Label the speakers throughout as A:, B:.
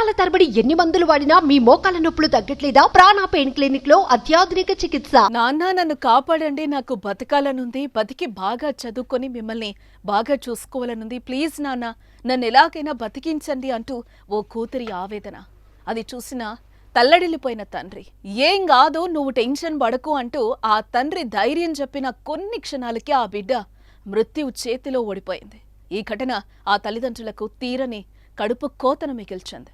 A: సంవత్సరాల తరబడి ఎన్ని మందులు వాడినా మీ మోకాల నొప్పులు తగ్గట్లేదా? ప్రాణ పెయిన్ క్లినిక్ లో అత్యాధునిక చికిత్స.
B: నాన్న నన్ను కాపాడండి, నాకు బతకాలనుంది, బతికి బాగా చదువుకొని మిమ్మల్ని బాగా చూసుకోవాలనుంది, ప్లీజ్ నాన్న నన్ను ఎలాగైనా బతికించండి అంటూ ఓ కూతురి ఆవేదన. అది చూసిన తల్లడిల్లిపోయిన తండ్రి, ఏం కాదు నువ్వు టెన్షన్ పడకు అంటూ ఆ తండ్రి ధైర్యం చెప్పిన కొన్ని క్షణాలకి ఆ బిడ్డ మృత్యువు చేతిలో ఓడిపోయింది. ఈ ఘటన ఆ తల్లిదండ్రులకు తీరని కడుపు కోతను మిగిల్చింది.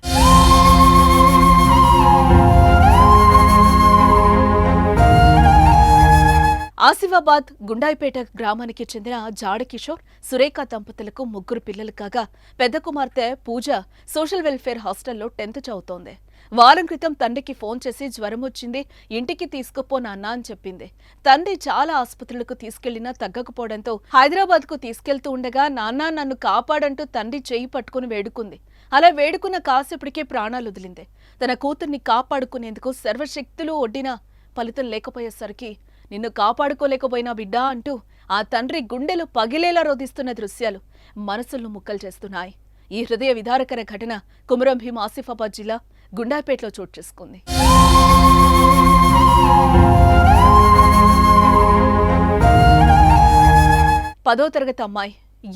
B: ఆసిఫాబాద్ గుండాయిపేట గ్రామానికి చెందిన జాడకిషోర్, సురేఖ దంపతులకు ముగ్గురు పిల్లలు కాగా పెద్ద కుమార్తె పూజ సోషల్ వెల్ఫేర్ హాస్టల్లో 10th చదువుతోంది. వారం క్రితం తండ్రికి ఫోన్ చేసి జ్వరం వచ్చింది, ఇంటికి తీసుకుపో నాన్న అని చెప్పింది. తండ్రి చాలా ఆసుపత్రులకు తీసుకెళ్లినా తగ్గకపోవడంతో హైదరాబాద్ కు తీసుకెళ్తూ ఉండగా నాన్న నన్ను కాపాడంటూ తండ్రి చేయి పట్టుకుని వేడుకుంది. అలా వేడుకున్న కాసేపటికే ప్రాణాలు వదిలింది. తన కూతుర్ని కాపాడుకునేందుకు సర్వశక్తులు ఒడ్డినా ఫలితం లేకపోయేసరికి నిన్ను కాపాడుకోలేకపోయినా బిడ్డా అంటూ ఆ తండ్రి గుండెలు పగిలేలా రోధిస్తున్న దృశ్యాలు మనసులను ముక్కలు చేస్తున్నాయి. ఈ హృదయ విదారకర ఘటన కుమరం భీం ఆసిఫాబాద్ జిల్లా గుండాయిపేటలో చోటు చేసుకుంది. 10వ తరగతి అమ్మాయి,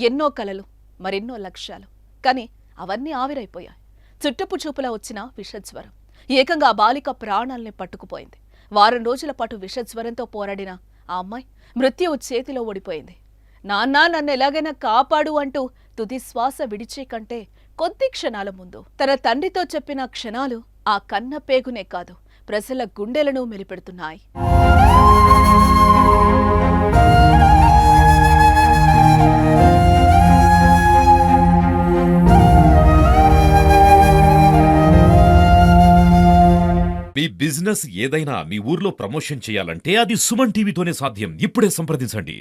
B: ఎన్నో కలలు, మరెన్నో లక్ష్యాలు, కానీ అవన్నీ ఆవిరైపోయాయి. చుట్టపు చూపులా వచ్చిన విషజ్వరం ఏకంగా ఆ బాలిక ప్రాణాల్ని పట్టుకుపోయింది. వారం రోజుల పాటు విషజ్వరంతో పోరాడిన ఆ అమ్మాయి మృత్యువు చేతిలో ఓడిపోయింది. నాన్న నన్ను ఎలాగైనా కాపాడు అంటూ తుది శ్వాస విడిచే కంటే కొద్ది క్షణాల ముందు తన తండ్రితో చెప్పిన క్షణాలు ఆ కన్న పేగునే కాదు, ప్రజల గుండెలను మెలిపెడుతున్నాయి.
C: మీ బిజినెస్ ఏదైనా మీ ఊర్లో ప్రమోషన్ చేయాలంటే అది సుమన్ టీవీతోనే సాధ్యం. ఇప్పుడే సంప్రదించండి.